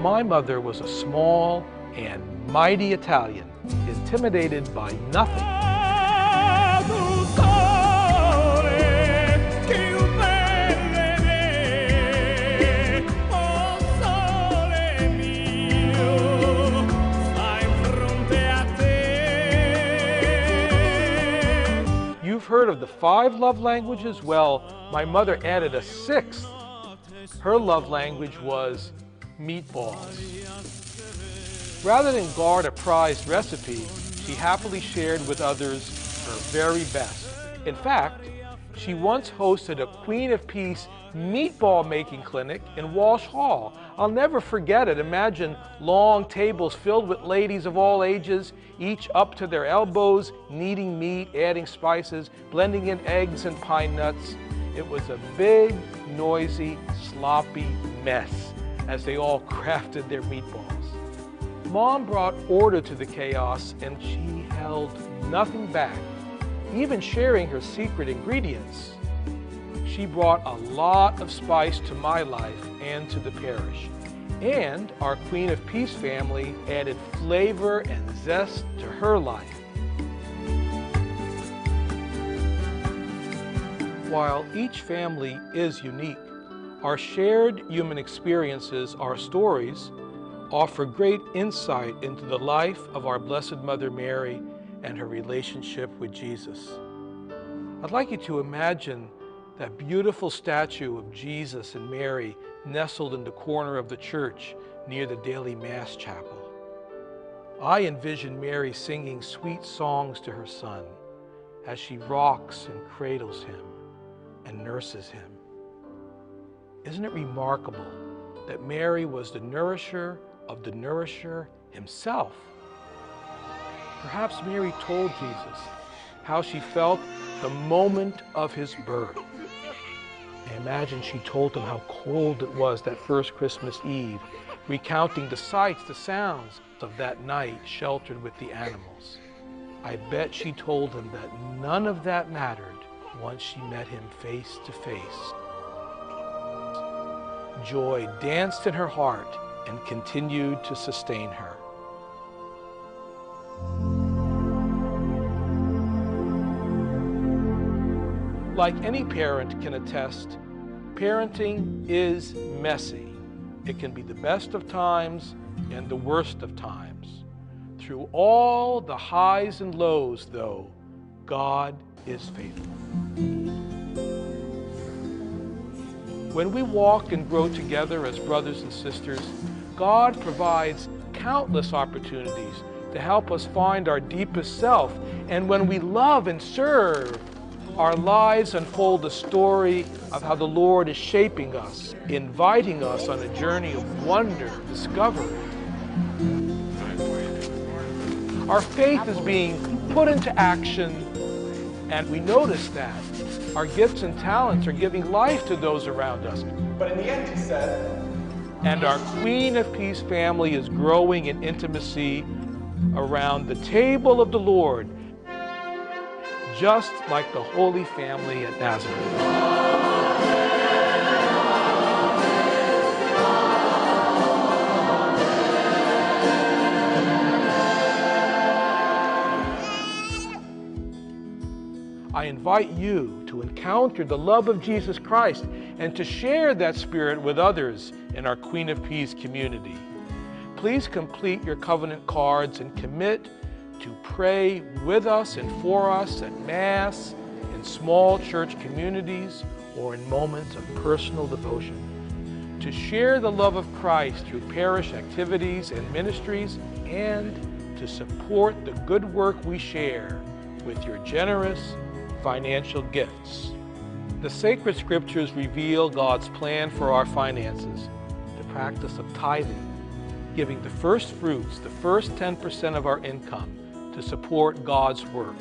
My mother was a small and mighty Italian, intimidated by nothing. You've heard of the 5 love languages? Well, my mother added a 6th. Her love language was meatballs. Rather than guard a prized recipe, she happily shared with others her very best. In fact, she once hosted a Queen of Peace meatball making clinic in Walsh Hall. I'll never forget it. Imagine long tables filled with ladies of all ages, each up to their elbows, kneading meat, adding spices, blending in eggs and pine nuts. It was a big, noisy, sloppy mess as they all crafted their meatballs. Mom brought order to the chaos, and she held nothing back, even sharing her secret ingredients. She brought a lot of spice to my life and to the parish. And our Queen of Peace family added flavor and zest to her life. While each family is unique, our shared human experiences, our stories, offer great insight into the life of our Blessed Mother Mary and her relationship with Jesus. I'd like you to imagine that beautiful statue of Jesus and Mary nestled in the corner of the church near the daily Mass chapel. I envision Mary singing sweet songs to her son as she rocks and cradles him and nurses him. Isn't it remarkable that Mary was the nourisher of the nourisher himself? Perhaps Mary told Jesus how she felt the moment of his birth. I imagine she told him how cold it was that first Christmas Eve, recounting the sights, the sounds of that night sheltered with the animals. I bet she told him that none of that mattered once she met him face to face. Joy danced in her heart and continued to sustain her. Like any parent can attest, parenting is messy. It can be the best of times and the worst of times. Through all the highs and lows, though, God is faithful. When we walk and grow together as brothers and sisters, God provides countless opportunities to help us find our deepest self. And when we love and serve, our lives unfold a story of how the Lord is shaping us, inviting us on a journey of wonder, discovery. Our faith is being put into action, and we notice that our gifts and talents are giving life to those around us. But in the end, he said, and our Queen of Peace family is growing in intimacy around the table of the Lord, just like the Holy Family at Nazareth. I invite you to encounter the love of Jesus Christ and to share that spirit with others in our Queen of Peace community. Please complete your covenant cards and commit to pray with us and for us at Mass, in small church communities, or in moments of personal devotion. To share the love of Christ through parish activities and ministries, and to support the good work we share with your generous financial gifts. The sacred scriptures reveal God's plan for our finances, the practice of tithing, giving the first fruits, the first 10% of our income, to support God's work.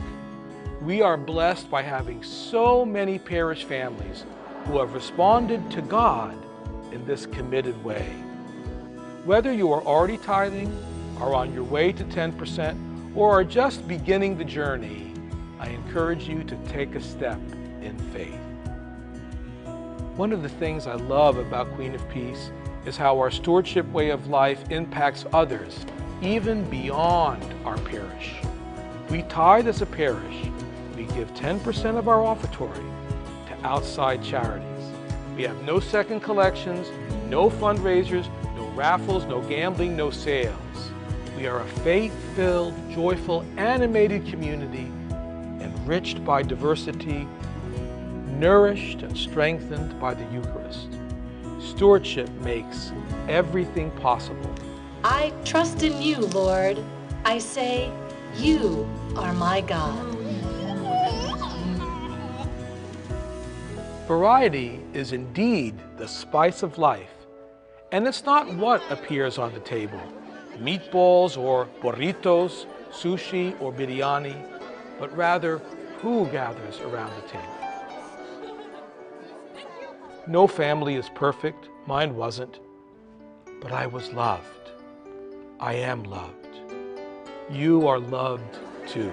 We are blessed by having so many parish families who have responded to God in this committed way. Whether you are already tithing, are on your way to 10%, or are just beginning the journey, I encourage you to take a step in faith. One of the things I love about Queen of Peace is how our stewardship way of life impacts others, even beyond our parish. We tithe as a parish. We give 10% of our offertory to outside charities. We have no second collections, no fundraisers, no raffles, no gambling, no sales. We are a faith-filled, joyful, animated community, enriched by diversity, nourished and strengthened by the Eucharist. Stewardship makes everything possible. I trust in you, Lord. I say, you are my God. Variety is indeed the spice of life, and it's not what appears on the table, meatballs or burritos, sushi or biryani, but rather who gathers around the table. No family is perfect, mine wasn't, but I was loved. I am loved. You are loved too.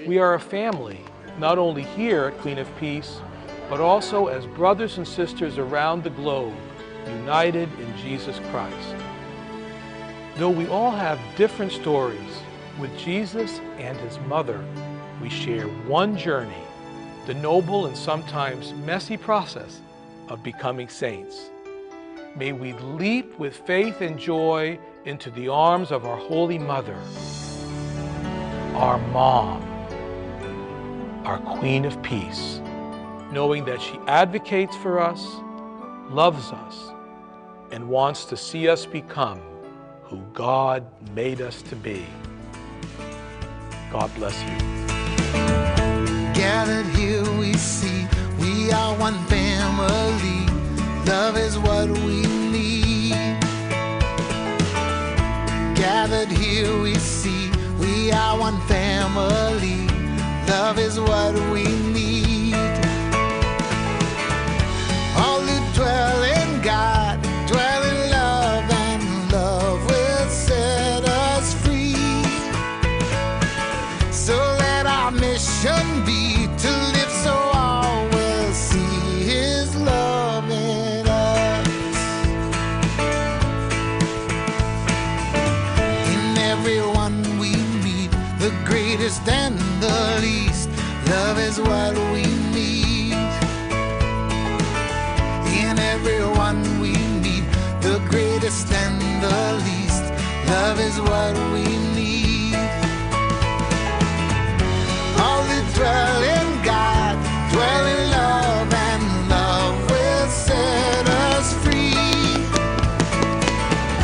We are a family, not only here at Queen of Peace, but also as brothers and sisters around the globe, united in Jesus Christ. Though we all have different stories, with Jesus and his mother, we share one journey, the noble and sometimes messy process of becoming saints. May we leap with faith and joy into the arms of our Holy Mother, our Mom, our Queen of Peace, knowing that she advocates for us, loves us, and wants to see us become who God made us to be. God bless you. Gathered here we see we are one family. Love is what we need. Gathered here we see we are one family. Love is what we need. All who dwell in God, dwell in love, and love will set us free. So let our mission be to live so all will see his love in us. In everyone we meet, the greatest and the least, love is what we need. In everyone we meet, the greatest and the least, love is what we need. All who dwell in God, dwell in love, and love will set us free.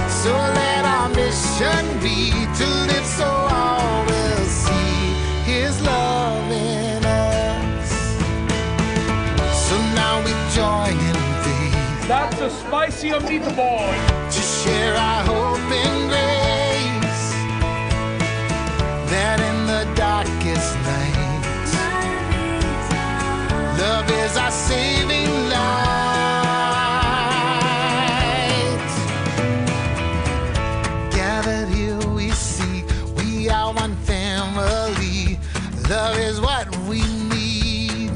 So let our mission be to live so all will see his love in us. So now we join in faith. That's a spicier meatball. To share our hope and grace, that in the darkest night, love is our saving light. Gathered here we see we are one family. Love is what we need.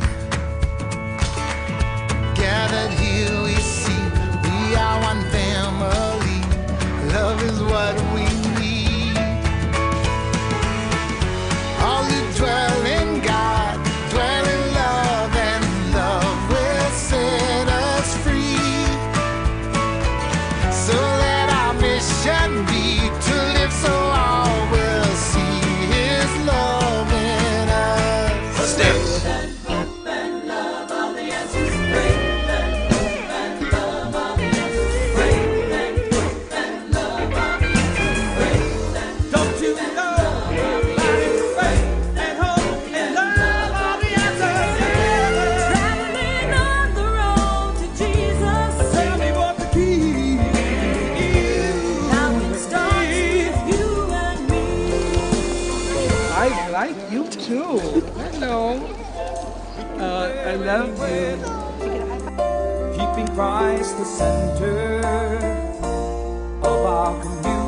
Gathered here we see we are one family. Love is what we need. All who dwell in God, dwell in love, and love will set us free. So let our mission be to live so all will see his love in us. Faith and love are the answers. Faith and love are the answers. Faith and love are the answers. Faith and Don't you know that faith and hope and love are the answers? traveling on the road to Jesus. Tell me what the key is. Now it starts with you and me. I like you too. Hello. I love you. Keeping Christ the center of our community.